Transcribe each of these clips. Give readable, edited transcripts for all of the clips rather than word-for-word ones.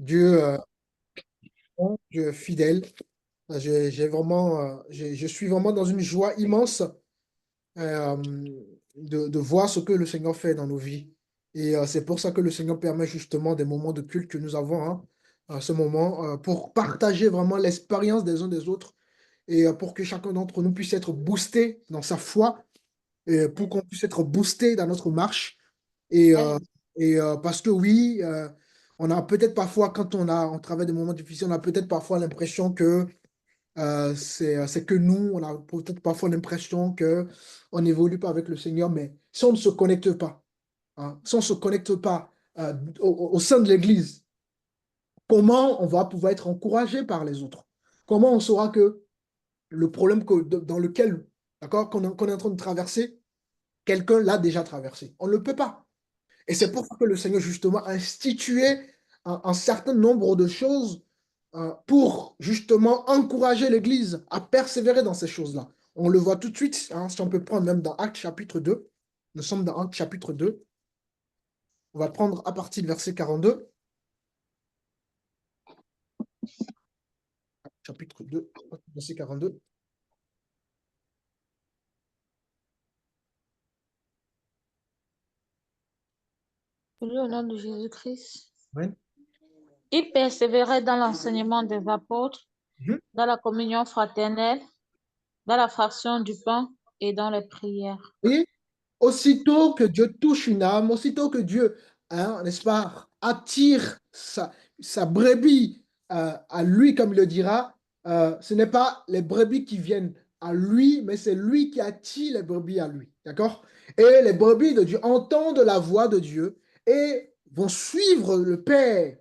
Dieu, bon, Dieu fidèle. J'ai vraiment, je suis vraiment dans une joie immense euh, de voir ce que le Seigneur fait dans nos vies. Et c'est pour ça que le Seigneur permet justement des moments de culte que nous avons, hein, à ce moment, pour partager vraiment l'expérience des uns des autres et pour que chacun d'entre nous puisse être boosté dans sa foi et pour qu'on puisse être boosté dans notre marche. Et, parce que oui, on a peut-être parfois, quand on travaille des moments difficiles, on a peut-être parfois l'impression que c'est que nous, on a peut-être parfois l'impression que on n'évolue pas avec le Seigneur, mais si on ne se connecte pas, hein, si on ne se connecte pas au sein de l'Église, comment on va pouvoir être encouragé par les autres? Comment on saura que le problème dans lequel, d'accord, qu'on est en train de traverser, quelqu'un l'a déjà traversé? On ne le peut pas. Et c'est pour ça que le Seigneur, justement, a institué un certain nombre de choses pour, justement, encourager l'Église à persévérer dans ces choses-là. On le voit tout de suite, hein, si on peut prendre même dans Actes chapitre 2. Nous sommes dans Actes chapitre 2. On va prendre à partir du verset 42. Chapitre 2, verset 42. Loué au nom de Jésus-Christ. Oui. Il persévérait dans l'enseignement des apôtres, Mhm. dans la communion fraternelle, dans la fraction du pain et dans les prières. Et aussitôt que Dieu touche une âme, aussitôt que Dieu, hein, n'est-ce pas, attire sa brebis à lui, comme il le dira, ce n'est pas les brebis qui viennent à lui, mais c'est lui qui attire les brebis à lui. D'accord? Et les brebis de Dieu entendent la voix de Dieu et vont suivre le Père.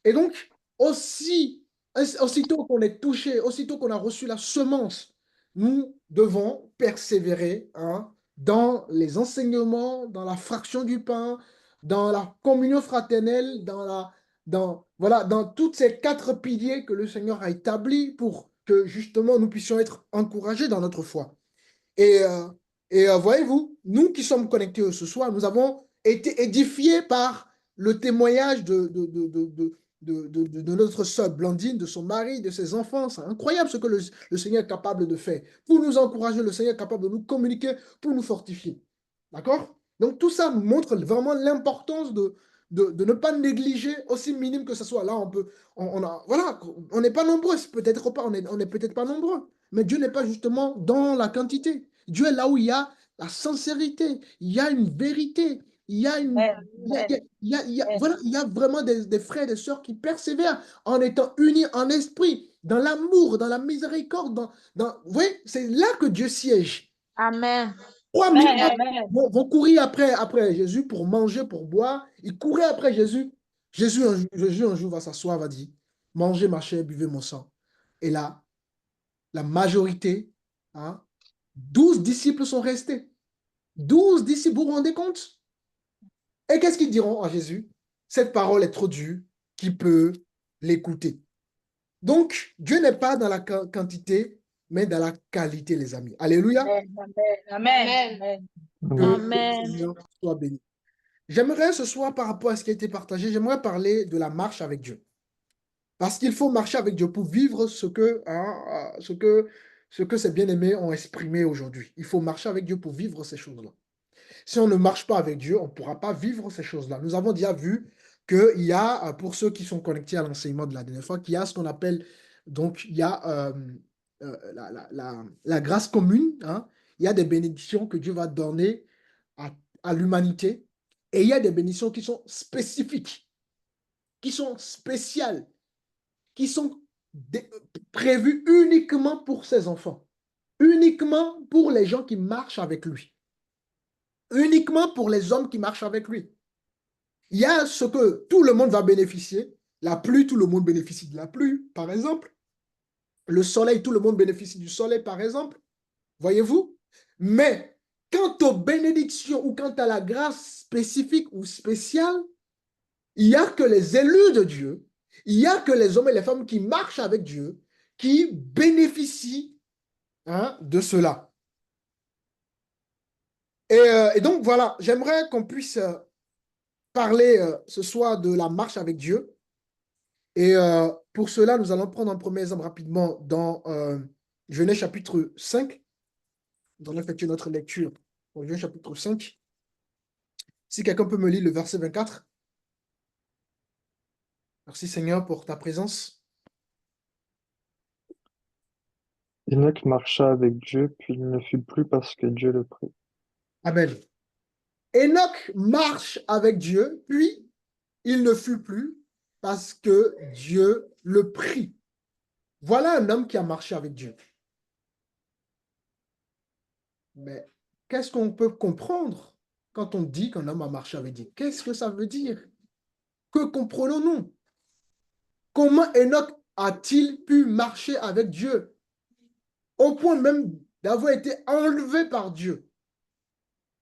Et donc, aussitôt qu'on est touché, aussitôt qu'on a reçu la semence, nous devons persévérer, hein, dans les enseignements, dans la fraction du pain, dans la communion fraternelle, voilà, dans tous ces quatre piliers que le Seigneur a établis pour que justement nous puissions être encouragés dans notre foi. Et, voyez-vous, nous qui sommes connectés ce soir, nous avons été édifiés par le témoignage de notre sœur Blandine, de son mari, de ses enfants. C'est incroyable ce que le Seigneur est capable de faire. Pour nous encourager, le Seigneur est capable de nous communiquer, pour nous fortifier. D'accord? Donc tout ça montre vraiment l'importance de ne pas négliger, aussi minime que ce soit. Là, voilà, on n'est pas nombreux, peut-être pas, on est peut-être pas nombreux. Mais Dieu n'est pas justement dans la quantité. Dieu est là où il y a la sincérité, il y a une vérité, il y a une, Amen. voilà, il y a vraiment des frères et des sœurs qui persévèrent en étant unis en esprit, dans l'amour, dans la miséricorde. Vous voyez, c'est là que Dieu siège. Amen. 3000 Amen. vont courir après Jésus pour manger, pour boire. Ils couraient après Jésus. Jésus un jour va s'asseoir, va dire, mangez ma chair, buvez mon sang. Et là, la majorité, hein, 12 disciples sont restés. 12 disciples, vous vous rendez compte? Et qu'est-ce qu'ils diront à Jésus? Cette parole est trop dure, qui peut l'écouter? Donc, Dieu n'est pas dans la quantité, mais dans la qualité, les amis. Alléluia. Amen. Que le Amen. Seigneur soit béni. J'aimerais ce soir, par rapport à ce qui a été partagé, j'aimerais parler de la marche avec Dieu. Parce qu'il faut marcher avec Dieu pour vivre ce que ses bien-aimés ont exprimé aujourd'hui. Il faut marcher avec Dieu pour vivre ces choses-là. Si on ne marche pas avec Dieu, on ne pourra pas vivre ces choses-là. Nous avons déjà vu qu'il y a, pour ceux qui sont connectés à l'enseignement de la dernière fois, qu'il y a ce qu'on appelle, donc il y a la grâce commune, hein. Il y a des bénédictions que Dieu va donner à, à l'humanité, et il y a des bénédictions qui sont spécifiques, qui sont spéciales, qui sont prévues uniquement pour ses enfants, uniquement pour les gens qui marchent avec lui, uniquement pour les hommes qui marchent avec lui. Il y a ce que tout le monde va bénéficier. La pluie, tout le monde bénéficie de la pluie, par exemple. Le soleil, tout le monde bénéficie du soleil, par exemple. Voyez-vous? Mais quant aux bénédictions ou quant à la grâce spécifique ou spéciale, il n'y a que les élus de Dieu, il n'y a que les hommes et les femmes qui marchent avec Dieu, qui bénéficient, hein, de cela. Et donc, voilà, j'aimerais qu'on puisse parler ce soir de la marche avec Dieu. Et pour cela, nous allons prendre un premier exemple rapidement dans Genèse chapitre 5. Nous allons effectuer notre lecture dans Genèse chapitre 5. Si quelqu'un peut me lire le verset 24. Merci Seigneur pour ta présence. Enoch marcha avec Dieu, puis il ne fut plus parce que Dieu le prit. Amen. Enoch marche avec Dieu, puis il ne fut plus parce que Dieu le prit. Voilà un homme qui a marché avec Dieu. Mais qu'est-ce qu'on peut comprendre quand on dit qu'un homme a marché avec Dieu? Qu'est-ce que ça veut dire? Que comprenons-nous? Comment Enoch a-t-il pu marcher avec Dieu au point même d'avoir été enlevé par Dieu?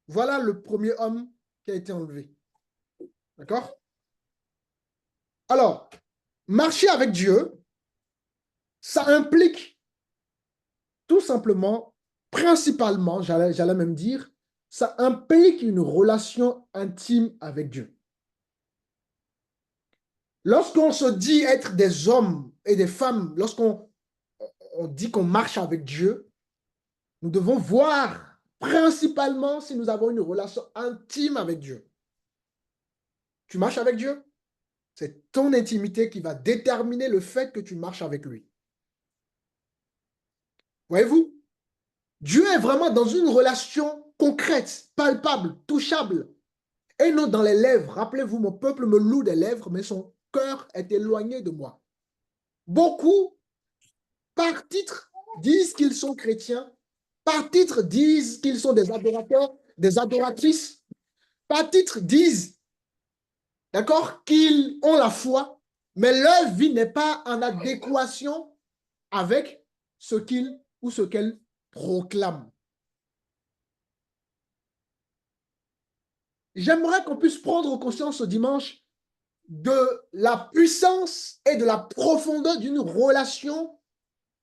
Voilà le premier homme qui a été enlevé. D'accord? Alors, marcher avec Dieu, ça implique tout simplement, principalement, j'allais même dire, ça implique une relation intime avec Dieu. Lorsqu'on se dit être des hommes et des femmes, lorsqu'on dit qu'on marche avec Dieu, nous devons voir principalement si nous avons une relation intime avec Dieu. Tu marches avec Dieu? C'est ton intimité qui va déterminer le fait que tu marches avec lui. Voyez-vous? Dieu est vraiment dans une relation concrète, palpable, touchable, et non dans les lèvres. Rappelez-vous, mon peuple me loue des lèvres, mais son cœur est éloigné de moi. Beaucoup, par titre, disent qu'ils sont chrétiens, par titre, disent qu'ils sont des adorateurs, des adoratrices, par titre, disent, d'accord, qu'ils ont la foi, mais leur vie n'est pas en adéquation avec ce qu'ils ou ce qu'elles proclament. J'aimerais qu'on puisse prendre conscience ce dimanche de la puissance et de la profondeur d'une relation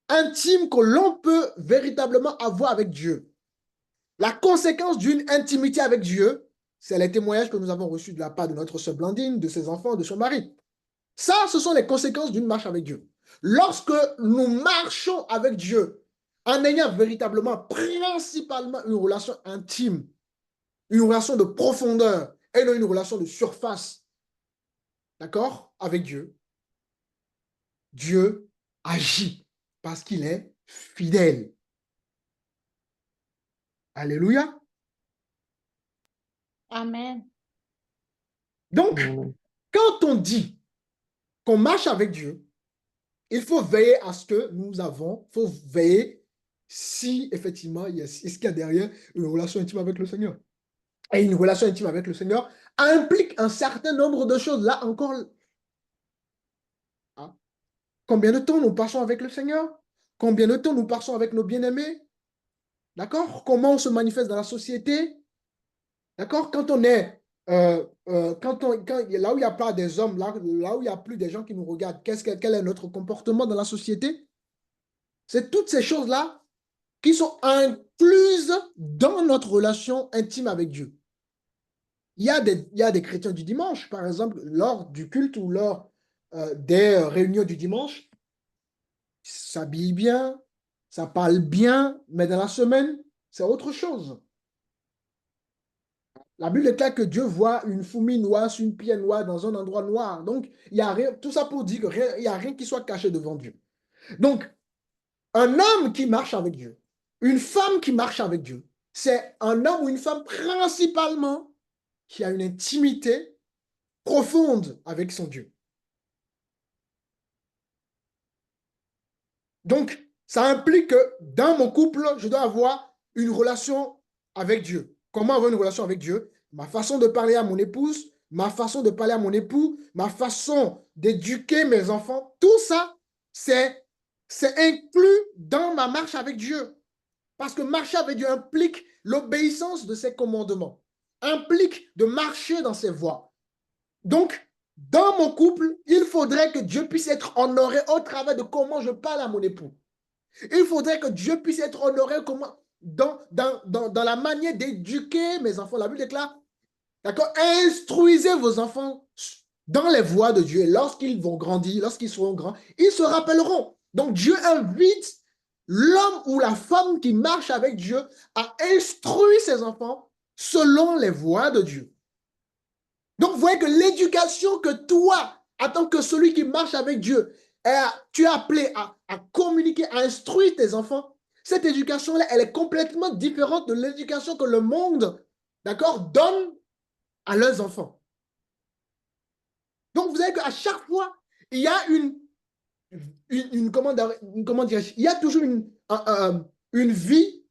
intime que l'on peut véritablement avoir avec Dieu. La conséquence d'une intimité avec Dieu, c'est les témoignages que nous avons reçus de la part de notre sœur Blandine, de ses enfants, de son mari. Ça, ce sont les conséquences d'une marche avec Dieu. Lorsque nous marchons avec Dieu, en ayant véritablement, principalement une relation intime, une relation de profondeur et non une relation de surface, d'accord, avec Dieu, Dieu agit parce qu'il est fidèle. Alléluia. Amen. Donc, quand on dit qu'on marche avec Dieu, il faut veiller à ce que nous avons, il faut veiller si effectivement, est-ce qu'il y a derrière une relation intime avec le Seigneur. Et une relation intime avec le Seigneur implique un certain nombre de choses. Là encore, hein, combien de temps nous passons avec le Seigneur? Combien de temps nous passons avec nos bien-aimés? D'accord? Comment on se manifeste dans la société? D'accord? Quand on est, là où il n'y a pas des hommes, là où il n'y a plus des gens qui nous regardent, quel est notre comportement dans la société? C'est toutes ces choses-là qui sont incluses dans notre relation intime avec Dieu. Il y a des chrétiens du dimanche, par exemple, lors du culte ou lors des réunions du dimanche, ça s'habille bien, ça parle bien, mais dans la semaine, c'est autre chose. La Bible déclare que Dieu voit une fourmi noire sur une pierre noire dans un endroit noir. Donc, il y a rien, tout ça pour dire qu'il n'y a rien qui soit caché devant Dieu. Donc, un homme qui marche avec Dieu, une femme qui marche avec Dieu, c'est un homme ou une femme principalement qui a une intimité profonde avec son Dieu. Donc, ça implique que dans mon couple, je dois avoir une relation avec Dieu. Comment avoir une relation avec Dieu? Ma façon de parler à mon épouse, ma façon de parler à mon époux, ma façon d'éduquer mes enfants, tout ça, c'est inclus dans ma marche avec Dieu. Parce que marcher avec Dieu implique l'obéissance de ses commandements, implique de marcher dans ses voies. Donc, dans mon couple, il faudrait que Dieu puisse être honoré au travers de comment je parle à mon époux. Il faudrait que Dieu puisse être honoré dans la manière d'éduquer mes enfants. La Bible déclare, d'accord, instruisez vos enfants dans les voies de Dieu. Et lorsqu'ils vont grandir, lorsqu'ils seront grands, ils se rappelleront. Donc Dieu invite l'homme ou la femme qui marche avec Dieu à instruire ses enfants selon les voies de Dieu. Donc vous voyez que l'éducation que toi, en tant que celui qui marche avec Dieu, tu es appelé à communiquer, à instruire tes enfants, cette éducation-là, elle est complètement différente de l'éducation que le monde, d'accord, donne à leurs enfants. Donc, vous savez qu'à chaque fois, il y a comment dirais-je, il y a toujours une vie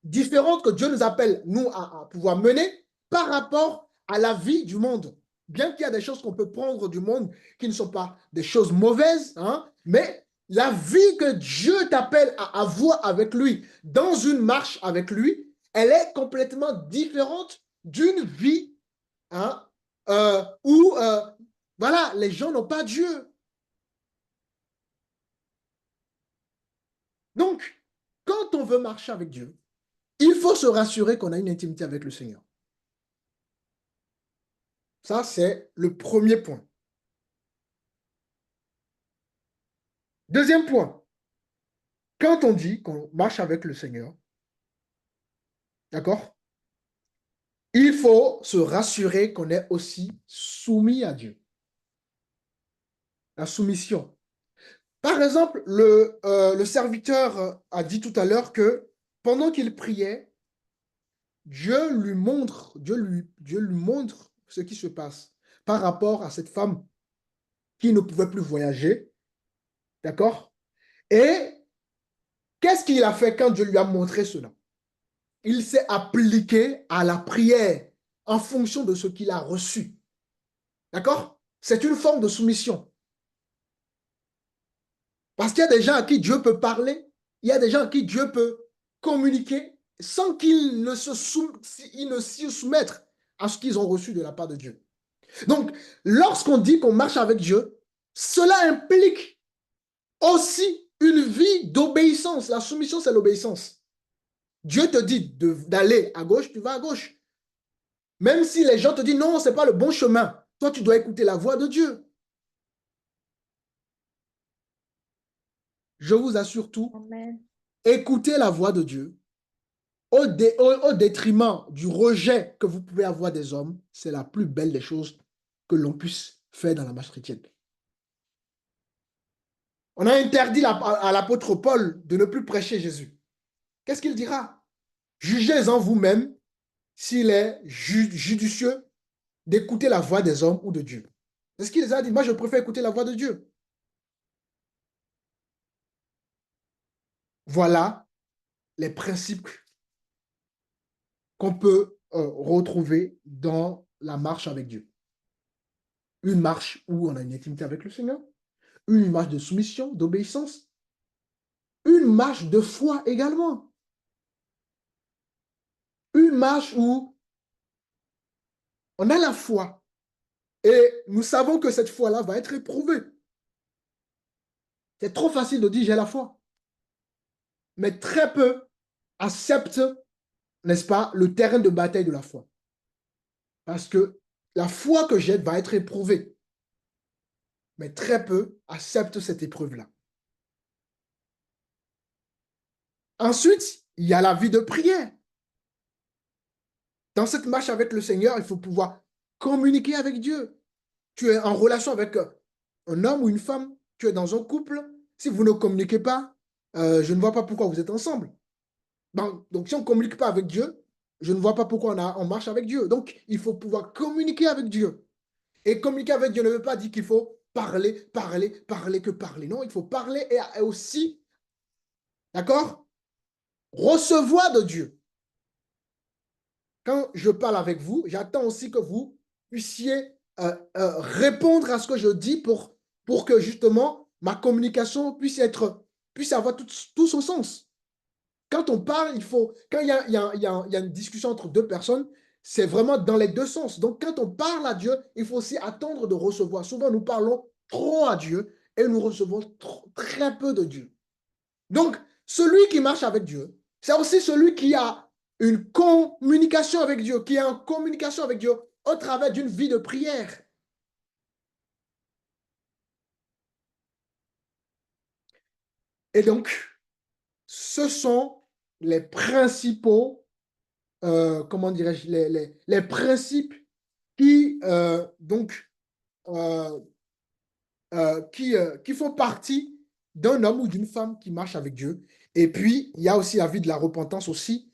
différente que Dieu nous appelle, nous, à pouvoir mener par rapport à la vie du monde. Bien qu'il y a des choses qu'on peut prendre du monde qui ne sont pas des choses mauvaises, hein, mais la vie que Dieu t'appelle à avoir avec lui, dans une marche avec lui, elle est complètement différente d'une vie, hein, où voilà, les gens n'ont pas Dieu. Donc, quand on veut marcher avec Dieu, il faut se rassurer qu'on a une intimité avec le Seigneur. Ça, c'est le premier point. Deuxième point, quand on dit qu'on marche avec le Seigneur, d'accord, il faut se rassurer qu'on est aussi soumis à Dieu. La soumission. Par exemple, le serviteur a dit tout à l'heure que pendant qu'il priait, Dieu lui montre ce qui se passe par rapport à cette femme qui ne pouvait plus voyager, d'accord? Et qu'est-ce qu'il a fait quand Dieu lui a montré cela? Il s'est appliqué à la prière en fonction de ce qu'il a reçu, d'accord? C'est une forme de soumission. Parce qu'il y a des gens à qui Dieu peut parler, il y a des gens à qui Dieu peut communiquer sans qu'ils ne s'y soumettent à ce qu'ils ont reçu de la part de Dieu. Donc, lorsqu'on dit qu'on marche avec Dieu, cela implique aussi une vie d'obéissance. La soumission, c'est l'obéissance. Dieu te dit d'aller à gauche, tu vas à gauche. Même si les gens te disent non, ce n'est pas le bon chemin, toi, tu dois écouter la voix de Dieu. Je vous assure tout, Amen. écoutez la voix de Dieu au détriment du rejet que vous pouvez avoir des hommes, c'est la plus belle des choses que l'on puisse faire dans la marche chrétienne. On a interdit à l'apôtre Paul de ne plus prêcher Jésus. Qu'est-ce qu'il dira? Jugez en vous-même s'il est judicieux d'écouter la voix des hommes ou de Dieu. C'est ce qu'il a dit. Moi, je préfère écouter la voix de Dieu. Voilà les principes qu'on peut retrouver dans la marche avec Dieu. Une marche où on a une intimité avec le Seigneur, une marche de soumission, d'obéissance, une marche de foi également. Une marche où on a la foi et nous savons que cette foi-là va être éprouvée. C'est trop facile de dire j'ai la foi. Mais très peu acceptent, n'est-ce pas, le terrain de bataille de la foi. Parce que la foi que j'ai va être éprouvée. Mais très peu acceptent cette épreuve-là. Ensuite, il y a la vie de prière. Dans cette marche avec le Seigneur, il faut pouvoir communiquer avec Dieu. Tu es en relation avec un homme ou une femme, tu es dans un couple. Si vous ne communiquez pas, je ne vois pas pourquoi vous êtes ensemble. Donc, si on ne communique pas avec Dieu, je ne vois pas pourquoi on marche avec Dieu. Donc, il faut pouvoir communiquer avec Dieu. Et communiquer avec Dieu ne veut pas dire qu'il faut parler, parler, parler que parler. Non, il faut parler et aussi, d'accord, recevoir de Dieu. Quand je parle avec vous, j'attends aussi que vous puissiez répondre à ce que je dis pour que justement ma communication puisse avoir tout son sens. Quand on parle, quand il y a une discussion entre deux personnes, c'est vraiment dans les deux sens. Donc, quand on parle à Dieu, il faut aussi attendre de recevoir. Souvent, nous parlons trop à Dieu et nous recevons très peu de Dieu. Donc, celui qui marche avec Dieu, c'est aussi celui qui a une communication avec Dieu, qui est en communication avec Dieu au travers d'une vie de prière. Et donc, ce sont les principaux, comment dirais-je, les principes qui, euh, qui font partie d'un homme ou d'une femme qui marche avec Dieu. Et puis, il y a aussi la vie de la repentance aussi,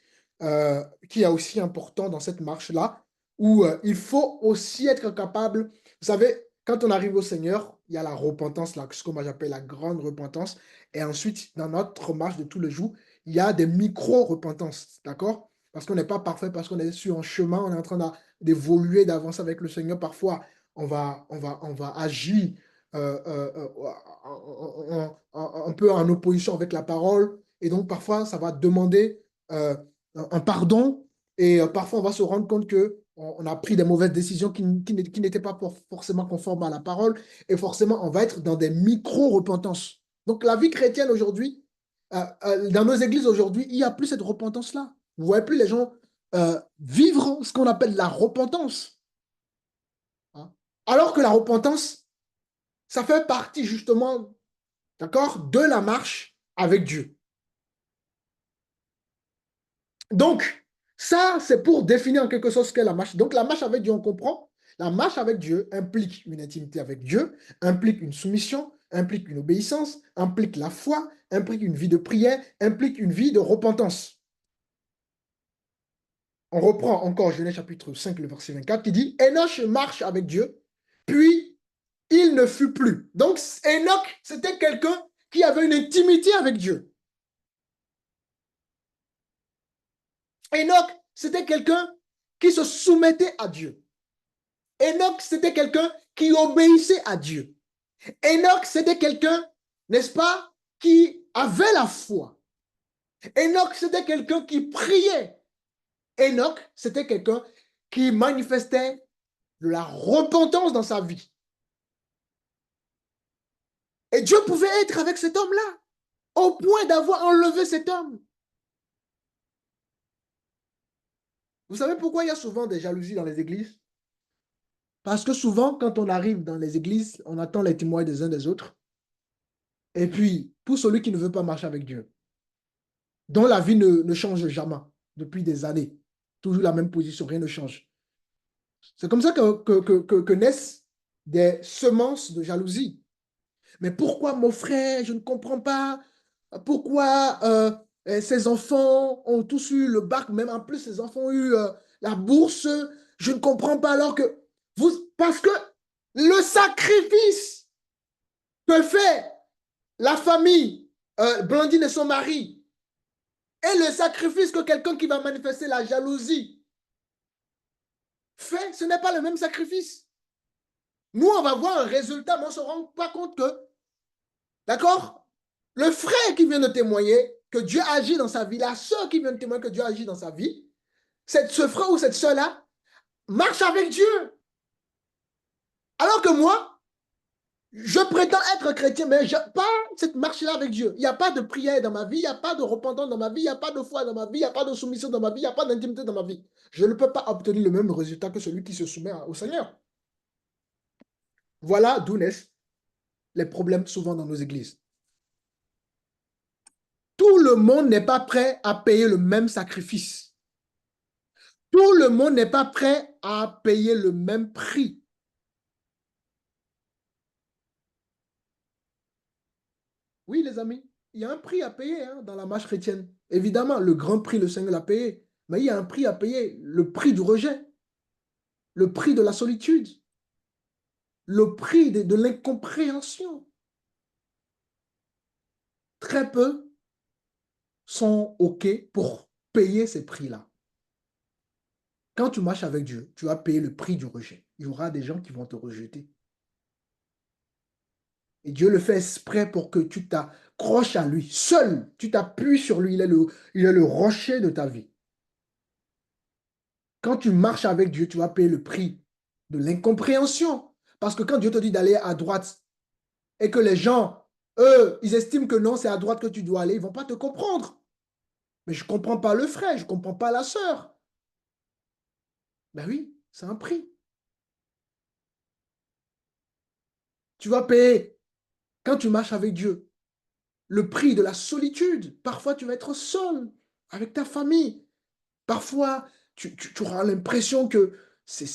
qui est aussi important dans cette marche-là, où il faut aussi être capable, vous savez, quand on arrive au Seigneur, il y a la repentance, là, ce que moi j'appelle la grande repentance. Et ensuite, dans notre marche de tous les jours, il y a des micro-repentances, d'accord? Parce qu'on n'est pas parfait, parce qu'on est sur un chemin, on est en train d'évoluer, d'avancer avec le Seigneur. Parfois, on va agir euh, euh, un peu en opposition avec la parole. Et donc, parfois, ça va demander un pardon. Et parfois, on va se rendre compte que on a pris des mauvaises décisions qui n'étaient pas forcément conformes à la parole. Et forcément, on va être dans des micro-repentances. Donc, la vie chrétienne aujourd'hui, dans nos églises aujourd'hui, il n'y a plus cette repentance-là. Vous ne voyez plus les gens vivre ce qu'on appelle la repentance. Hein. Alors que la repentance, ça fait partie justement, d'accord, de la marche avec Dieu. Donc, ça, c'est pour définir en quelque sorte ce qu'est la marche. Donc, la marche avec Dieu, on comprend. La marche avec Dieu implique une intimité avec Dieu, implique une soumission, implique une obéissance, implique la foi, implique une vie de prière, implique une vie de repentance. On reprend encore Genèse chapitre 5, le verset 24, qui dit, Enoch marche avec Dieu, puis il ne fut plus. Donc, Enoch, c'était quelqu'un qui avait une intimité avec Dieu. Enoch, c'était quelqu'un qui se soumettait à Dieu. Enoch, c'était quelqu'un qui obéissait à Dieu. Enoch, c'était quelqu'un, n'est-ce pas, qui avait la foi. Enoch, c'était quelqu'un qui priait. Enoch, c'était quelqu'un qui manifestait de la repentance dans sa vie. Et Dieu pouvait être avec cet homme-là, au point d'avoir enlevé cet homme. Vous savez pourquoi il y a souvent des jalousies dans les églises? Parce que souvent, quand on arrive dans les églises, on attend les témoins des uns des autres. Et puis, pour celui qui ne veut pas marcher avec Dieu, dont la vie ne change jamais depuis des années, toujours la même position, rien ne change. C'est comme ça que naissent des semences de jalousie. Mais pourquoi mon frère, je ne comprends pas. Pourquoi ces enfants ont tous eu le bac, même en plus, ces enfants ont eu la bourse. Je ne comprends pas alors que vous, parce que le sacrifice que fait la famille, Blandine et son mari, et le sacrifice que quelqu'un qui va manifester la jalousie fait, ce n'est pas le même sacrifice. Nous, on va voir un résultat, mais on ne se rend pas compte que, d'accord, le frère qui vient de témoigner que Dieu agit dans sa vie, la sœur qui vient de témoigner que Dieu agit dans sa vie, ce frère ou cette sœur-là marche avec Dieu. Alors que moi, je prétends être chrétien, mais je n'ai pas cette marche-là avec Dieu. Il n'y a pas de prière dans ma vie, il n'y a pas de repentance dans ma vie, il n'y a pas de foi dans ma vie, il n'y a pas de soumission dans ma vie, il n'y a pas d'intimité dans ma vie. Je ne peux pas obtenir le même résultat que celui qui se soumet au Seigneur. Voilà d'où naissent les problèmes souvent dans nos églises. Tout le monde n'est pas prêt à payer le même sacrifice. Tout le monde n'est pas prêt à payer le même prix. Oui, les amis, il y a un prix à payer dans la marche chrétienne. Évidemment, le grand prix, le Seigneur l'a payé. Mais il y a un prix à payer, le prix du rejet, le prix de la solitude, le prix de l'incompréhension. Très peu sont OK pour payer ces prix-là. Quand tu marches avec Dieu, tu vas payer le prix du rejet. Il y aura des gens qui vont te rejeter. Et Dieu le fait exprès pour que tu t'accroches à lui. Seul, tu t'appuies sur lui. Il est le rocher de ta vie. Quand tu marches avec Dieu, tu vas payer le prix de l'incompréhension. Parce que quand Dieu te dit d'aller à droite et que les gens, eux, ils estiment que non, c'est à droite que tu dois aller, ils ne vont pas te comprendre. Mais je ne comprends pas le frère, je ne comprends pas la sœur. Ben oui, c'est un prix. Tu vas payer quand tu marches avec Dieu le prix de la solitude. Parfois, tu vas être seul avec ta famille. Parfois, tu auras l'impression que c'est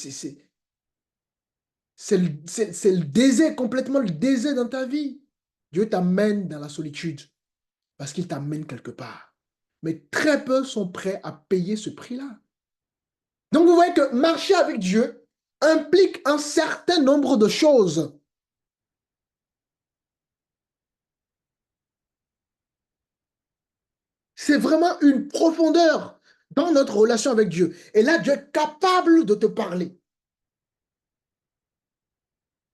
le désert, complètement le désert dans ta vie. Dieu t'amène dans la solitude parce qu'il t'amène quelque part. Mais très peu sont prêts à payer ce prix-là. Donc, vous voyez que marcher avec Dieu implique un certain nombre de choses. C'est vraiment une profondeur dans notre relation avec Dieu. Et là, Dieu est capable de te parler.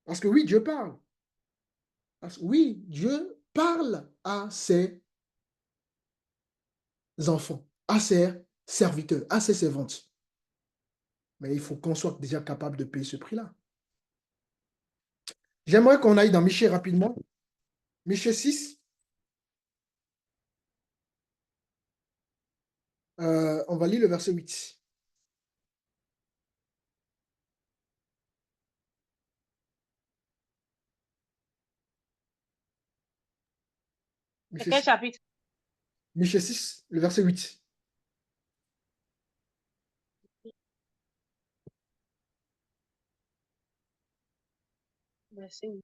Parce que oui, Dieu parle. Parce que oui, Dieu parle à ses enfants, à ses serviteurs, à ses servantes. Mais il faut qu'on soit déjà capable de payer ce prix-là. J'aimerais qu'on aille dans Michée rapidement. Michée 6. On va lire le verset 8. C'est quel chapitre? Michée 6, le verset 8. Verset 8.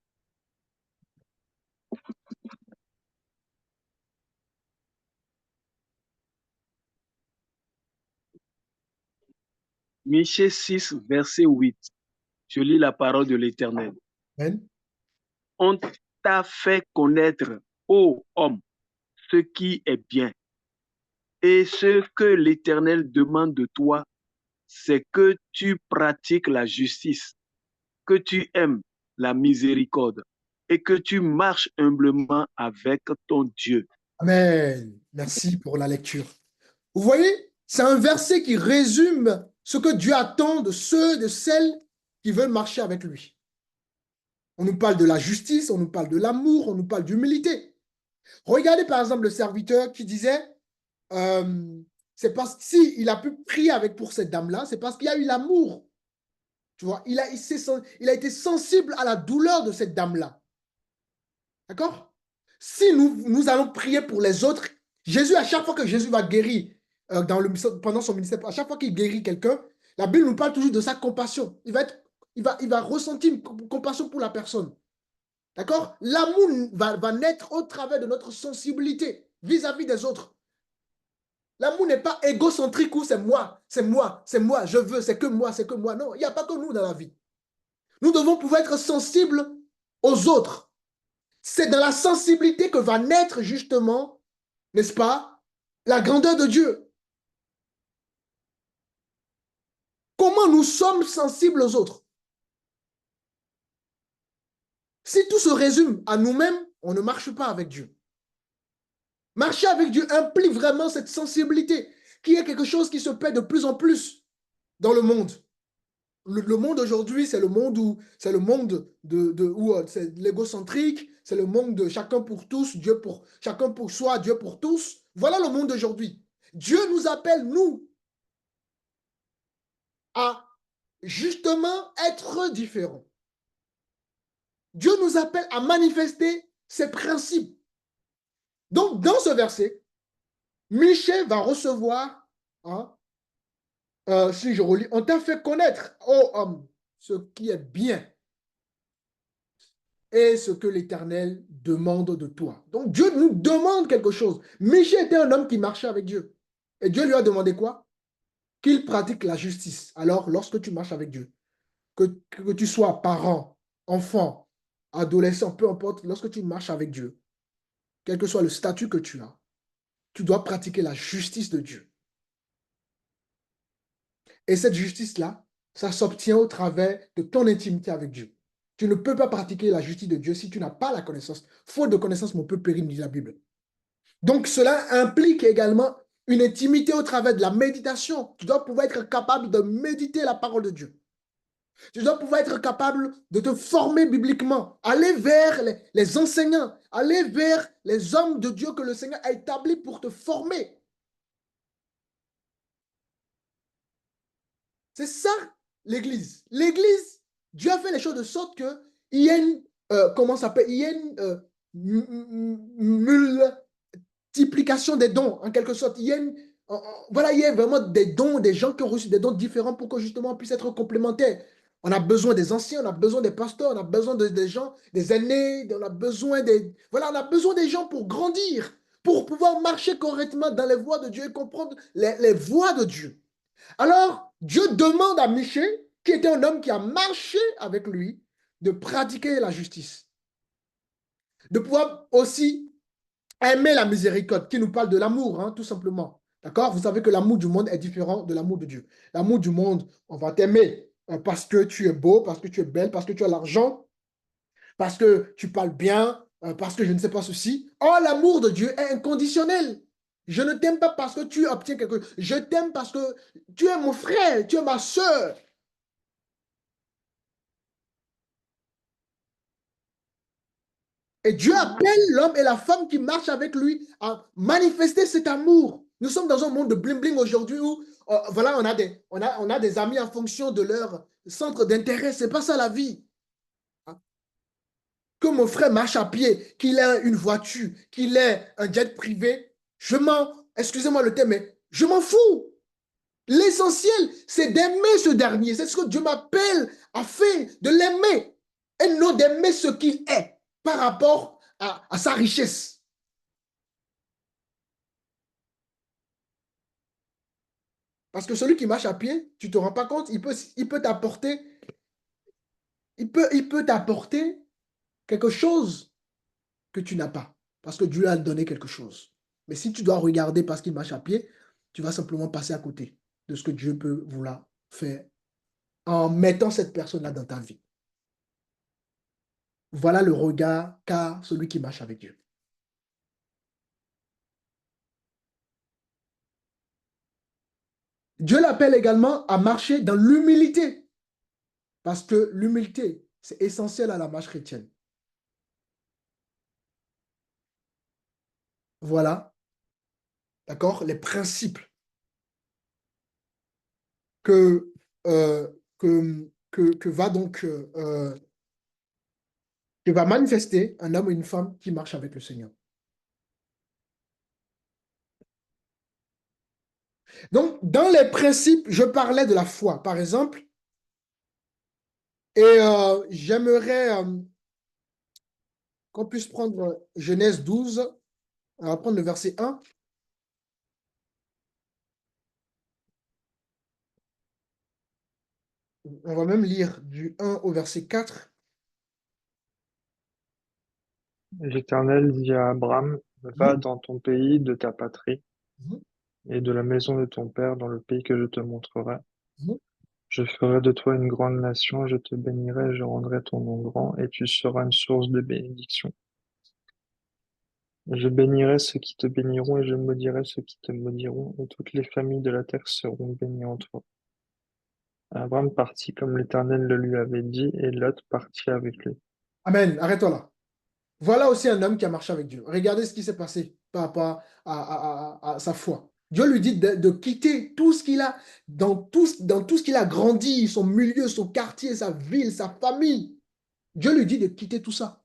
Michée 6, verset 8. Je lis la parole de l'Éternel. Amen. On t'a fait connaître, ô homme, ce qui est bien. Et ce que l'Éternel demande de toi, c'est que tu pratiques la justice, que tu aimes la miséricorde et que tu marches humblement avec ton Dieu. Amen. Merci pour la lecture. Vous voyez, c'est un verset qui résume ce que Dieu attend de ceux, de celles qui veulent marcher avec lui. On nous parle de la justice, on nous parle de l'amour, on nous parle d'humilité. Regardez par exemple le serviteur qui disait, c'est parce que s'il a pu prier avec pour cette dame-là, c'est parce qu'il y a eu l'amour. Tu vois, il a été sensible à la douleur de cette dame-là. D'accord? Si nous allons prier pour les autres, Jésus, à chaque fois que Jésus va guérir pendant son ministère, à chaque fois qu'il guérit quelqu'un, la Bible nous parle toujours de sa compassion. Il va ressentir une compassion pour la personne. D'accord? L'amour va naître au travers de notre sensibilité vis-à-vis des autres. L'amour n'est pas égocentrique ou c'est moi, c'est moi, c'est moi, je veux, c'est que moi, c'est que moi. Non, il n'y a pas que nous dans la vie. Nous devons pouvoir être sensibles aux autres. C'est dans la sensibilité que va naître justement, n'est-ce pas, la grandeur de Dieu. Comment nous sommes sensibles aux autres? Si tout se résume à nous-mêmes, on ne marche pas avec Dieu. Marcher avec Dieu implique vraiment cette sensibilité, qui est quelque chose qui se perd de plus en plus dans le monde. Le monde aujourd'hui, c'est le monde où c'est l'égocentrique, c'est le monde de chacun pour tous, Dieu pour chacun pour soi, Dieu pour tous. Voilà le monde d'aujourd'hui. Dieu nous appelle, nous, à justement être différents. Dieu nous appelle à manifester ses principes. Donc, dans ce verset, Michée va recevoir, hein, si je relis, on t'a fait connaître, ô homme, ce qui est bien et ce que l'Éternel demande de toi. Donc, Dieu nous demande quelque chose. Michée était un homme qui marchait avec Dieu. Et Dieu lui a demandé quoi? Qu'il pratique la justice. Alors, lorsque tu marches avec Dieu, que tu sois parent, enfant, adolescent, peu importe, lorsque tu marches avec Dieu, quel que soit le statut que tu as, tu dois pratiquer la justice de Dieu. Et cette justice-là, ça s'obtient au travers de ton intimité avec Dieu. Tu ne peux pas pratiquer la justice de Dieu si tu n'as pas la connaissance. Faute de connaissance, mon peuple périt, dit la Bible. Donc cela implique également une intimité au travers de la méditation. Tu dois pouvoir être capable de méditer la parole de Dieu. Tu dois pouvoir être capable de te former bibliquement, aller vers les enseignants, aller vers les hommes de Dieu que le Seigneur a établis pour te former. C'est ça l'Église. L'Église, Dieu a fait les choses de sorte qu'il y ait une, comment ça s'appelle, il y ait multiplication des dons, en quelque sorte. Voilà, il y a vraiment des dons, des gens qui ont reçu des dons différents pour que justement on puisse être complémentaires. On a besoin des anciens, on a besoin des pasteurs, on a besoin des gens, des aînés, on a besoin voilà, on a besoin des gens pour grandir, pour pouvoir marcher correctement dans les voies de Dieu et comprendre les voies de Dieu. Alors, Dieu demande à Michée, qui était un homme qui a marché avec lui, de pratiquer la justice, de pouvoir aussi aimer la miséricorde, qui nous parle de l'amour, hein, tout simplement. D'accord? Vous savez que l'amour du monde est différent de l'amour de Dieu. L'amour du monde, on va t'aimer parce que tu es beau, parce que tu es belle, parce que tu as l'argent, parce que tu parles bien, parce que je ne sais pas ceci. Oh, l'amour de Dieu est inconditionnel. Je ne t'aime pas parce que tu obtiens quelque chose. Je t'aime parce que tu es mon frère, tu es ma soeur. Et Dieu appelle l'homme et la femme qui marchent avec lui à manifester cet amour. Nous sommes dans un monde de bling-bling aujourd'hui où voilà, on a des amis en fonction de leur centre d'intérêt. Ce n'est pas ça la vie. Que mon frère marche à pied, qu'il ait une voiture, qu'il ait un jet privé, excusez-moi le terme, mais je m'en fous. L'essentiel, c'est d'aimer ce dernier. C'est ce que Dieu m'appelle à faire, de l'aimer et non d'aimer ce qu'il est par rapport à sa richesse. Parce que celui qui marche à pied, tu ne te rends pas compte, il peut t'apporter, il peut t'apporter quelque chose que tu n'as pas. Parce que Dieu a donné quelque chose. Mais si tu dois regarder parce qu'il marche à pied, tu vas simplement passer à côté de ce que Dieu peut vouloir faire en mettant cette personne-là dans ta vie. Voilà le regard qu'a celui qui marche avec Dieu. Dieu l'appelle également à marcher dans l'humilité. Parce que l'humilité, c'est essentiel à la marche chrétienne. Voilà, d'accord, les principes que, euh, que va donc que va manifester un homme ou une femme qui marche avec le Seigneur. Donc, dans les principes, je parlais de la foi, par exemple, et j'aimerais qu'on puisse prendre Genèse 12, on va prendre le verset 1. On va même lire du 1 au verset 4. L'Éternel dit à Abraham, va dans ton pays de ta patrie Mhm. et de la maison de ton père dans le pays que je te montrerai. Mhm. Je ferai de toi une grande nation, je te bénirai, je rendrai ton nom grand, et tu seras une source de bénédiction. Je bénirai ceux qui te béniront, et je maudirai ceux qui te maudiront, et toutes les familles de la terre seront bénies en toi. Abraham partit comme l'Éternel le lui avait dit, et Lot partit avec lui. Amen, arrête-toi là. Voilà aussi un homme qui a marché avec Dieu. Regardez ce qui s'est passé par rapport à sa foi. Dieu lui dit de quitter tout ce qu'il a, dans tout ce qu'il a grandi, son milieu, son quartier, sa ville, sa famille. Dieu lui dit de quitter tout ça.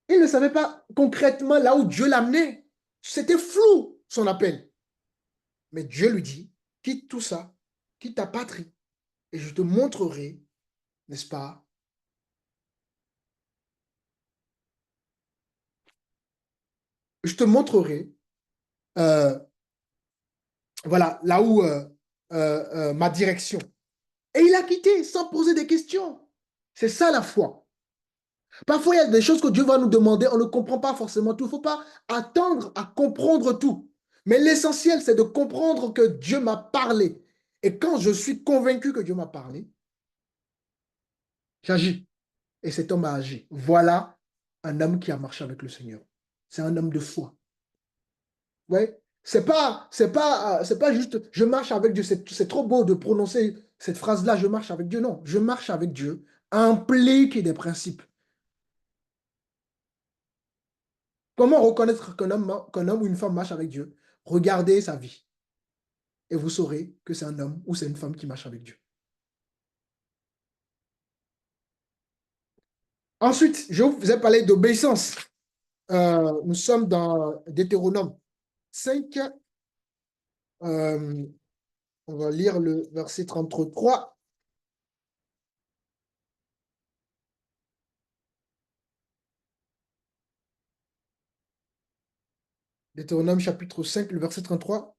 Il ne savait pas concrètement là où Dieu l'amenait. C'était flou, son appel. Mais Dieu lui dit, quitte tout ça, quitte ta patrie, et je te montrerai, n'est-ce pas? Je te montrerai, euh, voilà, là où ma direction. Et il a quitté sans poser des questions. C'est ça la foi. Parfois, il y a des choses que Dieu va nous demander, on ne comprend pas forcément tout. Il ne faut pas attendre à comprendre tout. Mais l'essentiel, c'est de comprendre que Dieu m'a parlé. Et quand je suis convaincu que Dieu m'a parlé, j'agis. Et cet homme a agi. Voilà un homme qui a marché avec le Seigneur. C'est un homme de foi. Ouais. C'est pas juste je marche avec Dieu. C'est trop beau de prononcer cette phrase-là, je marche avec Dieu. Non, je marche avec Dieu implique des principes. Comment reconnaître qu'un homme ou une femme marche avec Dieu? Regardez sa vie et vous saurez que c'est un homme ou c'est une femme qui marche avec Dieu. Ensuite, je vous ai parlé d'obéissance. Nous sommes dans Deutéronome 5. On va lire le verset 33. Deutéronome chapitre 5, le verset 33.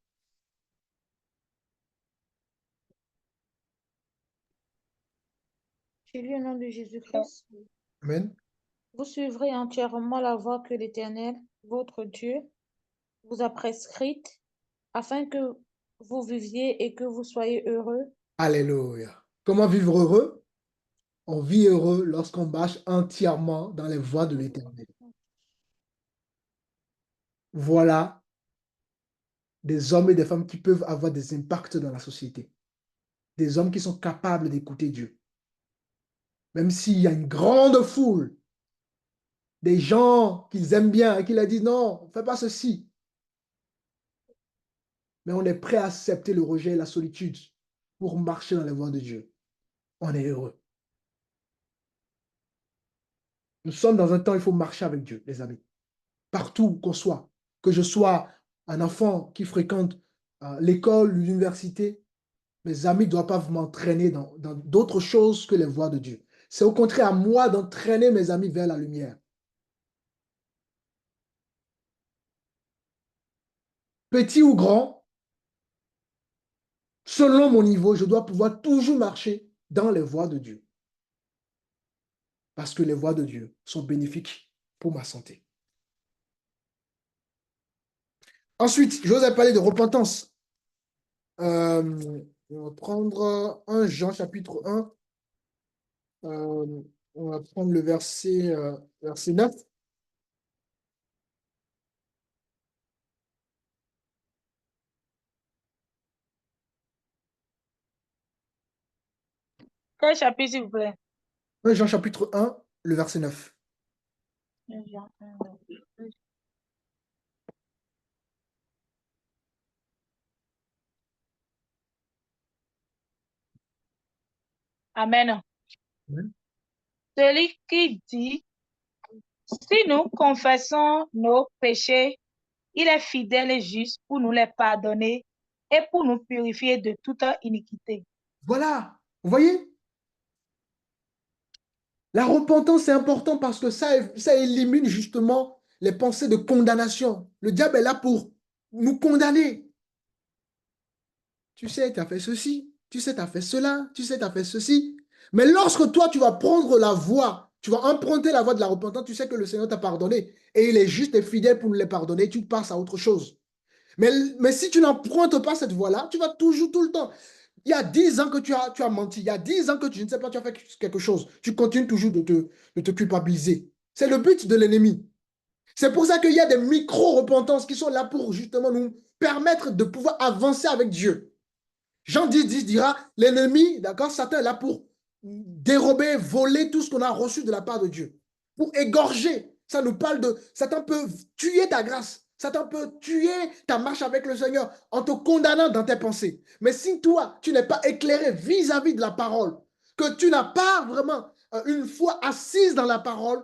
J'ai lu au nom de Jésus-Christ. Amen. Vous suivrez entièrement la voie que l'Éternel, votre Dieu, vous a prescrite, afin que vous viviez et que vous soyez heureux. Alléluia. Comment vivre heureux? On vit heureux lorsqu'on marche entièrement dans les voies de l'Éternel. Voilà des hommes et des femmes qui peuvent avoir des impacts dans la société. Des hommes qui sont capables d'écouter Dieu. Même s'il y a une grande foule, des gens qu'ils aiment bien et qui leur disent non, fais pas ceci. Mais on est prêt à accepter le rejet et la solitude pour marcher dans les voies de Dieu. On est heureux. Nous sommes dans un temps où il faut marcher avec Dieu, les amis. Partout qu'on soit, que je sois un enfant qui fréquente l'école, l'université, mes amis ne doivent pas m'entraîner dans d'autres choses que les voies de Dieu. C'est au contraire à moi d'entraîner mes amis vers la lumière. Petit ou grand, selon mon niveau, je dois pouvoir toujours marcher dans les voies de Dieu. Parce que les voies de Dieu sont bénéfiques pour ma santé. Ensuite, je vous ai parlé de repentance. On va prendre 1 Jean chapitre 1. On va prendre le verset 9. Quel chapitre, s'il vous plaît? 1 Jean chapitre 1, le verset 9. Amen. Amen. Celui qui dit, si nous confessons nos péchés, il est fidèle et juste pour nous les pardonner et pour nous purifier de toute iniquité. Voilà, vous voyez? La repentance est important parce que ça élimine justement les pensées de condamnation. Le diable est là pour nous condamner. Tu sais, tu as fait ceci, tu sais, tu as fait cela, tu sais, tu as fait ceci. Mais lorsque toi, tu vas prendre la voie, tu vas emprunter la voie de la repentance, tu sais que le Seigneur t'a pardonné et il est juste et fidèle pour nous les pardonner, tu passes à autre chose. Mais si tu n'empruntes pas cette voie-là, tu vas toujours, tout le temps. Il y a 10 ans que tu as menti, il y a 10 ans que tu ne sais pas, tu as fait quelque chose. Tu continues toujours de te culpabiliser. C'est le but de l'ennemi. C'est pour ça qu'il y a des micro-repentances qui sont là pour justement nous permettre de pouvoir avancer avec Dieu. Jean 10 dira, l'ennemi, d'accord, Satan est là pour dérober, voler tout ce qu'on a reçu de la part de Dieu. Pour égorger. Ça nous parle de, Satan peut tuer ta grâce. Satan peut tuer ta marche avec le Seigneur en te condamnant dans tes pensées. Mais si toi, tu n'es pas éclairé vis-à-vis de la parole, que tu n'as pas vraiment une foi assise dans la parole,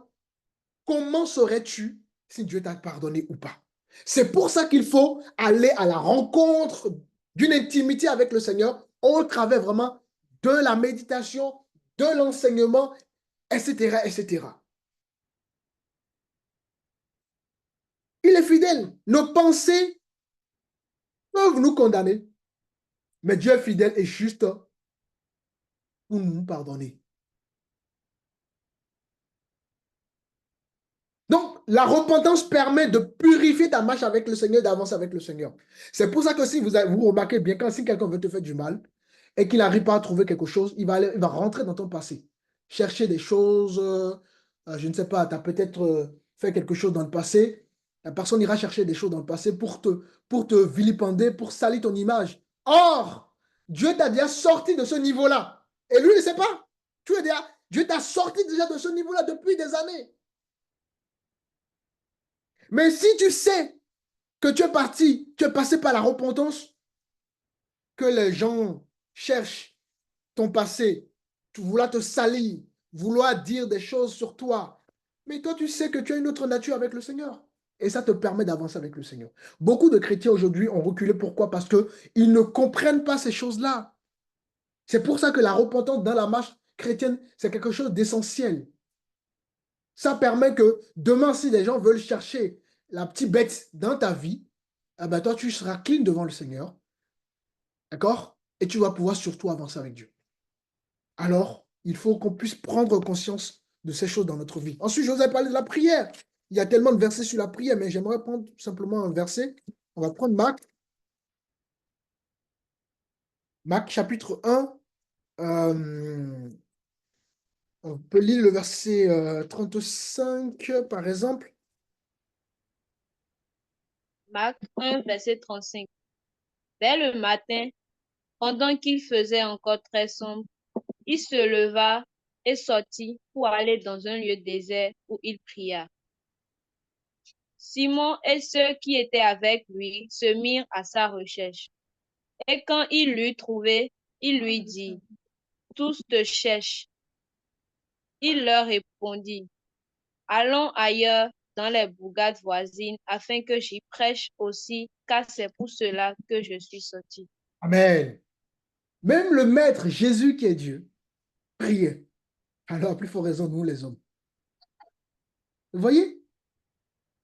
comment saurais-tu si Dieu t'a pardonné ou pas? C'est pour ça qu'il faut aller à la rencontre d'une intimité avec le Seigneur au travers vraiment de la méditation, de l'enseignement, etc., etc. Il est fidèle. Nos pensées peuvent nous condamner, mais Dieu est fidèle et juste pour nous pardonner. Donc, la repentance permet de purifier ta marche avec le Seigneur, d'avancer avec le Seigneur. C'est pour ça que si vous remarquez bien, quand si quelqu'un veut te faire du mal et qu'il n'arrive pas à trouver quelque chose, il va rentrer dans ton passé. Chercher des choses, je ne sais pas, tu as peut-être fait quelque chose dans le passé. La personne ira chercher des choses dans le passé pour te vilipender, pour salir ton image. Or, Dieu t'a déjà sorti de ce niveau-là. Et lui, il ne sait pas. Dieu t'a sorti déjà de ce niveau-là depuis des années. Mais si tu sais que tu es passé par la repentance, que les gens cherchent ton passé, tu vouloir te salir, vouloir dire des choses sur toi. Mais toi, tu sais que tu as une autre nature avec le Seigneur. Et ça te permet d'avancer avec le Seigneur. Beaucoup de chrétiens aujourd'hui ont reculé. Pourquoi? Parce qu'ils ne comprennent pas ces choses-là. C'est pour ça que la repentance dans la marche chrétienne, c'est quelque chose d'essentiel. Ça permet que demain, si des gens veulent chercher la petite bête dans ta vie, eh ben toi, tu seras clean devant le Seigneur. D'accord? Et tu vas pouvoir surtout avancer avec Dieu. Alors, il faut qu'on puisse prendre conscience de ces choses dans notre vie. Ensuite, je vous ai parlé de la prière. Il y a tellement de versets sur la prière, mais j'aimerais prendre simplement un verset. On va prendre Marc. Marc chapitre 1. On peut lire le verset 35, par exemple. Marc 1, verset 35. Dès le matin, pendant qu'il faisait encore très sombre, il se leva et sortit pour aller dans un lieu désert où il pria. Simon et ceux qui étaient avec lui se mirent à sa recherche. Et quand il l'eut trouvé, il lui dit, tous te cherchent. Il leur répondit, allons ailleurs dans les bourgades voisines afin que j'y prêche aussi, car c'est pour cela que je suis sorti. Amen. Même le Maître Jésus qui est Dieu priait. Alors, à plus forte raison, nous les hommes. Vous voyez?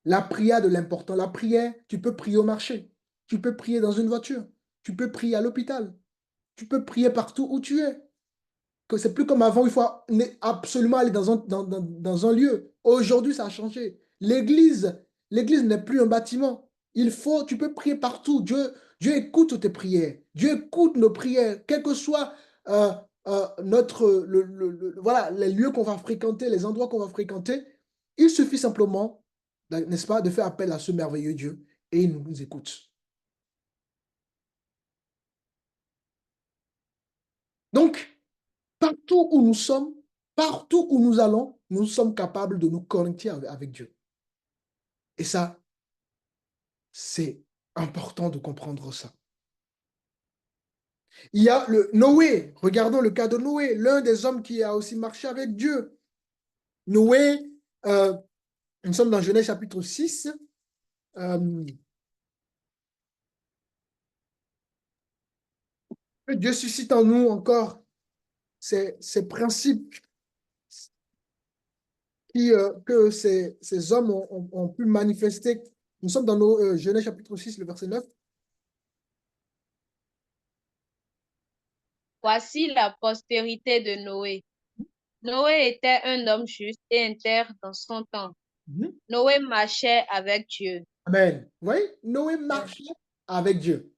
La prière de l'important. La prière, tu peux prier au marché. Tu peux prier dans une voiture. Tu peux prier à l'hôpital. Tu peux prier partout où tu es. Que c'est plus comme avant, il faut absolument aller dans un lieu. Aujourd'hui, ça a changé. L'église n'est plus un bâtiment. Tu peux prier partout. Dieu écoute tes prières. Dieu écoute nos prières, quel que soit euh, voilà, les lieux qu'on va fréquenter, les endroits qu'on va fréquenter. Il suffit simplement, n'est-ce pas, de faire appel à ce merveilleux Dieu et il nous écoute. Donc, partout où nous sommes, partout où nous allons, nous sommes capables de nous connecter avec Dieu. Et ça, c'est important de comprendre ça. Il y a le Noé. Regardons le cas de Noé, l'un des hommes qui a aussi marché avec Dieu. Noé, nous sommes dans Genèse chapitre 6. Que Dieu suscite en nous encore ces principes que ces hommes ont pu manifester. Nous sommes dans Genèse chapitre 6, le verset 9. Voici la postérité de Noé. Noé était un homme juste et intègre dans son temps. Noé marchait avec Dieu. Amen. Vous voyez, Noé marchait avec Dieu.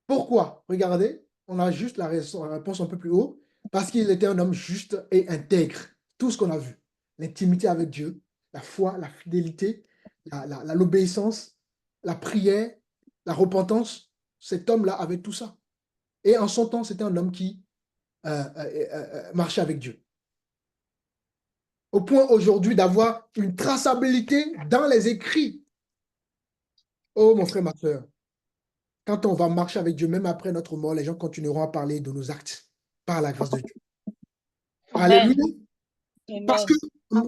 Pourquoi? Regardez, on a juste la réponse un peu plus haut. Parce qu'il était un homme juste et intègre. Tout ce qu'on a vu. L'intimité avec Dieu, la foi, la fidélité, l'obéissance, la prière, la repentance. Cet homme-là avait tout ça. Et en son temps, c'était un homme qui marchait avec Dieu. Au point aujourd'hui d'avoir une traçabilité dans les écrits. Oh, mon frère, ma soeur. Quand on va marcher avec Dieu, même après notre mort, les gens continueront à parler de nos actes par la grâce de Dieu. Amen. Alléluia. Parce que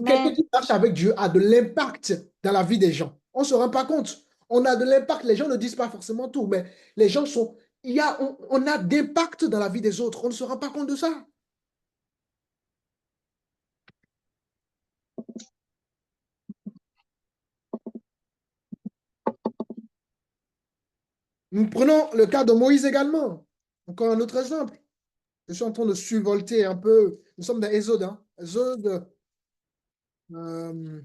quelqu'un qui marche avec Dieu a de l'impact dans la vie des gens. On ne se rend pas compte. On a de l'impact. Les gens ne disent pas forcément tout, mais les gens sont. On a d'impact dans la vie des autres. On ne se rend pas compte de ça. Nous prenons le cas de Moïse également. Encore un autre exemple. Je suis en train de survolter un peu. Nous sommes dans Exode. Hein. Exode. On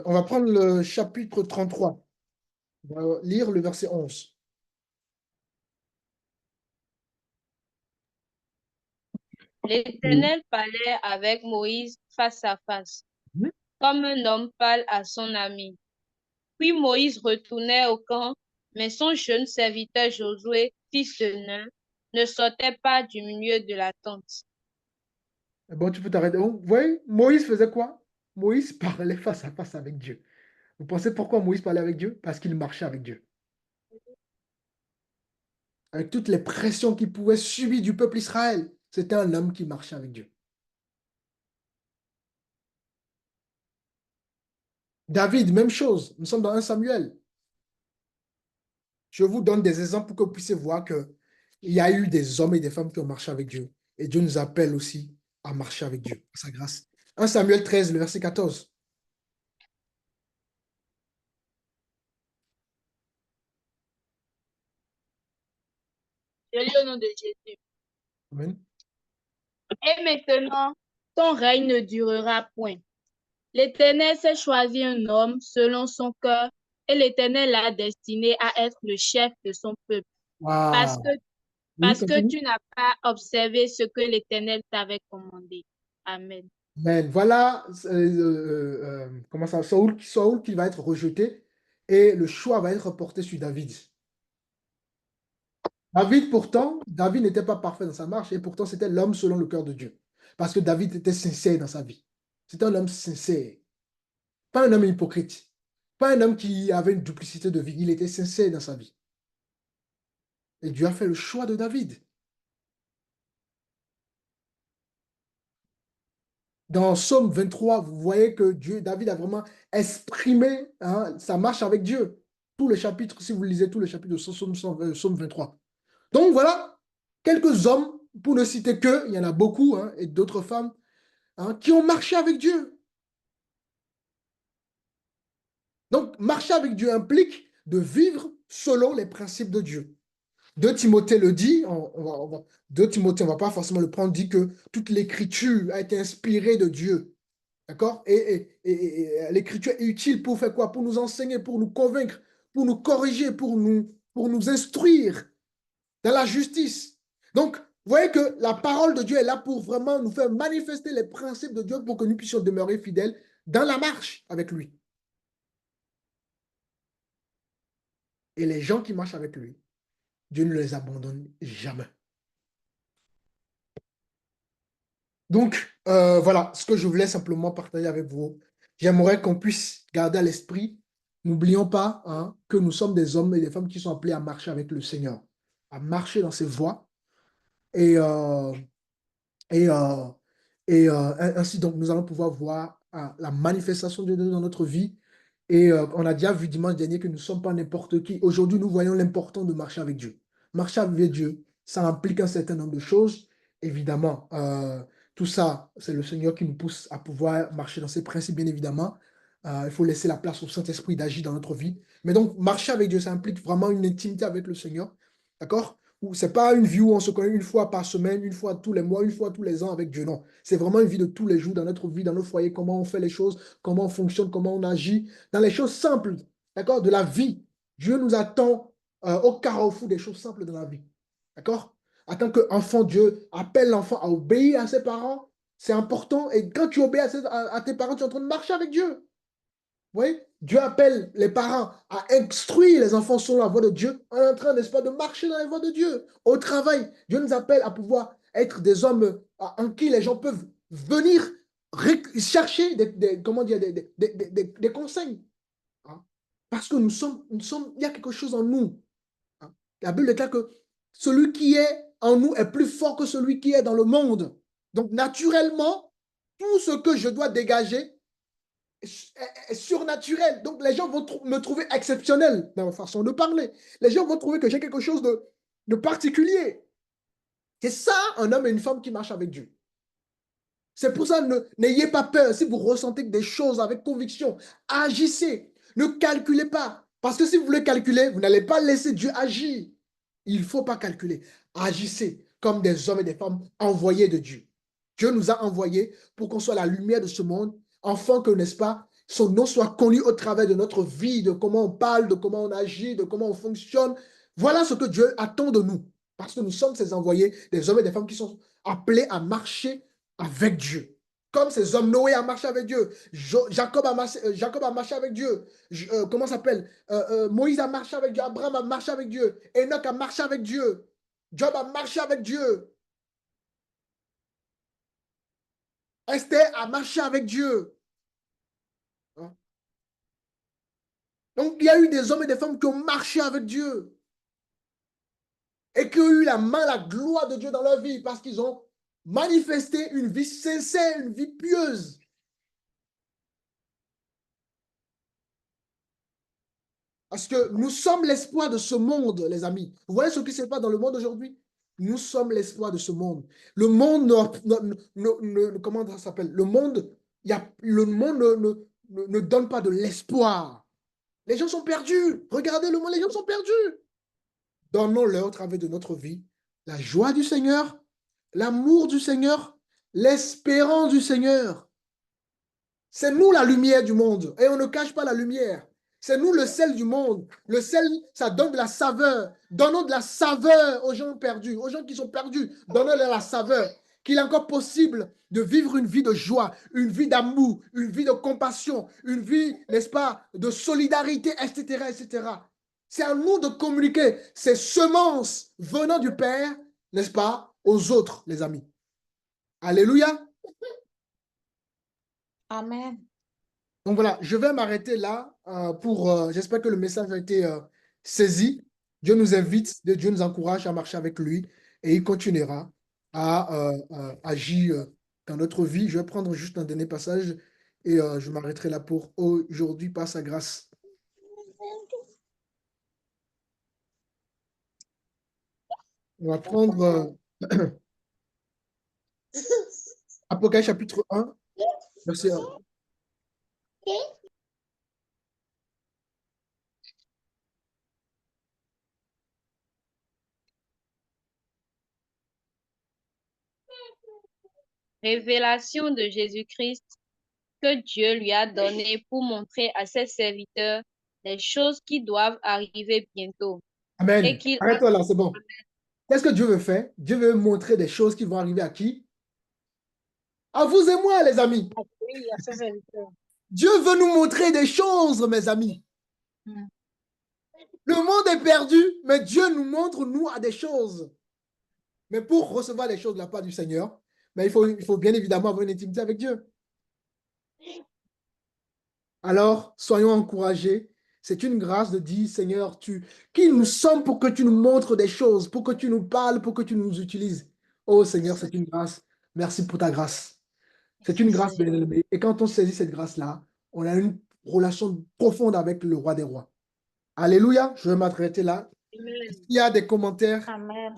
va prendre le chapitre 33. On va lire le verset 11. L'Éternel parlait avec Moïse face à face, comme un homme parle à son ami. Puis Moïse retournait au camp, mais son jeune serviteur Josué, fils de Nun, ne sortait pas du milieu de la tente. Bon, tu peux t'arrêter. Vous voyez, Moïse faisait quoi? Moïse parlait face à face avec Dieu. Vous pensez pourquoi Moïse parlait avec Dieu? Parce qu'il marchait avec Dieu. avec toutes les pressions qu'il pouvait subir du peuple Israël. C'était un homme qui marchait avec Dieu. David, même chose. Nous sommes dans 1 Samuel. Je vous donne des exemples pour que vous puissiez voir qu'il y a eu des hommes et des femmes qui ont marché avec Dieu. Et Dieu nous appelle aussi à marcher avec Dieu, par sa grâce. 1 Samuel 13, le verset 14. Je lis au nom de Jésus. Amen. Et maintenant, ton règne ne durera point. L'Éternel s'est choisi un homme selon son cœur, et l'Éternel l'a destiné à être le chef de son peuple. Parce Wow. que, Oui, parce que continue. tu n'as pas observé ce que l'Éternel t'avait commandé. Amen. Amen. Voilà, comment ça, Saoul qui va être rejeté et le choix va être porté sur David. David, pourtant, David n'était pas parfait dans sa marche et pourtant c'était l'homme selon le cœur de Dieu. Parce que David était sincère dans sa vie. C'était un homme sincère. Pas un homme hypocrite. Pas un homme qui avait une duplicité de vie. Il était sincère dans sa vie. Et Dieu a fait le choix de David. Dans Psaume 23, vous voyez que David a vraiment exprimé sa marche avec Dieu. Tout le chapitre, si vous lisez tout le chapitre de Psaume 23. Donc voilà, quelques hommes, pour ne citer que, il y en a beaucoup, et d'autres femmes, qui ont marché avec Dieu. Donc, marcher avec Dieu implique de vivre selon les principes de Dieu. 2 Timothée le dit, 2 Timothée, on ne va pas forcément le prendre, dit que toute l'écriture a été inspirée de Dieu. D'accord? Et l'écriture est utile pour faire quoi? Pour nous enseigner, pour nous convaincre, pour nous corriger, pour nous instruire dans la justice. Donc, vous voyez que la parole de Dieu est là pour vraiment nous faire manifester les principes de Dieu pour que nous puissions demeurer fidèles dans la marche avec lui. Et les gens qui marchent avec lui, Dieu ne les abandonne jamais. Donc, voilà ce que je voulais simplement partager avec vous. J'aimerais qu'on puisse garder à l'esprit, n'oublions pas que nous sommes des hommes et des femmes qui sont appelés à marcher avec le Seigneur, à marcher dans ses voies. Et, et, euh, ainsi, donc, nous allons pouvoir voir la manifestation de Dieu dans notre vie. Et on a déjà vu dimanche dernier que nous ne sommes pas n'importe qui. Aujourd'hui, nous voyons l'important de marcher avec Dieu. Marcher avec Dieu, ça implique un certain nombre de choses. Évidemment, tout ça, c'est le Seigneur qui nous pousse à pouvoir marcher dans ses principes, bien évidemment. Il faut laisser la place au Saint-Esprit d'agir dans notre vie. Mais donc, marcher avec Dieu, ça implique vraiment une intimité avec le Seigneur. D'accord? Ce n'est pas une vie où on se connaît une fois par semaine, une fois tous les mois, une fois tous les ans avec Dieu. Non. C'est vraiment une vie de tous les jours dans notre vie, dans nos foyers, comment on fait les choses, comment on fonctionne, comment on agit, dans les choses simples, d'accord, de la vie. Dieu nous attend au carrefour des choses simples de la vie. D'accord? En tant qu'enfant, Dieu appelle l'enfant à obéir à ses parents. C'est important. Et quand tu obéis à tes parents, tu es en train de marcher avec Dieu. Vous voyez? Dieu appelle les parents à instruire les enfants selon la voie de Dieu. On est en train, n'est-ce pas, de marcher dans la voie de Dieu. Au travail, Dieu nous appelle à pouvoir être des hommes en qui les gens peuvent venir chercher comment dire, des conseils. Hein. Parce que il y a quelque chose en nous. Hein. La Bible déclare que celui qui est en nous est plus fort que celui qui est dans le monde. Donc, naturellement, tout ce que je dois dégager est surnaturel. Donc, les gens vont me trouver exceptionnel dans ma façon de parler. Les gens vont trouver que j'ai quelque chose de particulier. C'est ça, un homme et une femme qui marchent avec Dieu. C'est pour ça, n'ayez pas peur. Si vous ressentez des choses avec conviction, agissez. Ne calculez pas. Parce que si vous voulez calculer, vous n'allez pas laisser Dieu agir. Il ne faut pas calculer. Agissez comme des hommes et des femmes envoyés de Dieu. Dieu nous a envoyés pour qu'on soit la lumière de ce monde, afin que, n'est-ce pas, son nom soit connu au travers de notre vie, de comment on parle, de comment on agit, de comment on fonctionne. Voilà ce que Dieu attend de nous. Parce que nous sommes ces envoyés, des hommes et des femmes qui sont appelés à marcher avec Dieu. Comme ces hommes, Noé a marché avec Dieu, Jacob a marché avec Dieu, comment ça s'appelle? Moïse a marché avec Dieu, Abraham a marché avec Dieu, Enoch a marché avec Dieu, Job a marché avec Dieu, Esther a marché avec Dieu. Hein? Donc, il y a eu des hommes et des femmes qui ont marché avec Dieu. et qui ont eu la main, la gloire de Dieu dans leur vie parce qu'ils ont manifesté une vie sincère, une vie pieuse. Parce que nous sommes l'espoir de ce monde, les amis. Vous voyez ce qui se passe dans le monde aujourd'hui? Nous sommes l'espoir de ce monde. Le monde comment ça s'appelle? Le monde, le monde ne donne pas de l'espoir. Les gens sont perdus. Regardez le monde, les gens sont perdus. Donnons-leur au travers de notre vie la joie du Seigneur, l'amour du Seigneur, l'espérance du Seigneur. C'est nous la lumière du monde et on ne cache pas la lumière. C'est nous le sel du monde. Le sel, ça donne de la saveur. Donnons de la saveur aux gens perdus, aux gens qui sont perdus. Donnons-leur la saveur. Qu'il est encore possible de vivre une vie de joie, une vie d'amour, une vie de compassion, une vie, n'est-ce pas, de solidarité, etc., etc. C'est à nous de communiquer ces semences venant du Père, n'est-ce pas, aux autres, les amis. Alléluia. Amen. Donc voilà, je vais m'arrêter là j'espère que le message a été saisi. Dieu nous invite, Dieu nous encourage à marcher avec lui et il continuera à agir dans notre vie. Je vais prendre juste un dernier passage et je m'arrêterai là pour aujourd'hui par sa grâce. On va prendre Apocalypse chapitre 1, verset 1. Révélation de Jésus-Christ que Dieu lui a donnée pour montrer à ses serviteurs les choses qui doivent arriver bientôt. Et Amen. qu'il a... Arrête-toi là, c'est bon. Qu'est-ce que Dieu veut faire? Dieu veut montrer des choses qui vont arriver à qui? À vous et moi, les amis. Oui, à ses serviteurs. Dieu veut nous montrer des choses, mes amis. Le monde est perdu, mais Dieu nous montre, nous, à des choses. Mais pour recevoir les choses de la part du Seigneur, mais il faut bien évidemment avoir une intimité avec Dieu. Alors, soyons encouragés. C'est une grâce de dire, Seigneur, qui nous sommes pour que tu nous montres des choses, pour que tu nous parles, pour que tu nous utilises. Oh Seigneur, c'est une grâce. Merci pour ta grâce. C'est une grâce, bien-aimée. Et quand on saisit cette grâce-là, on a une relation profonde avec le roi des rois. Alléluia. Je vais m'arrêter là. Amen. Il y a des commentaires. Amen.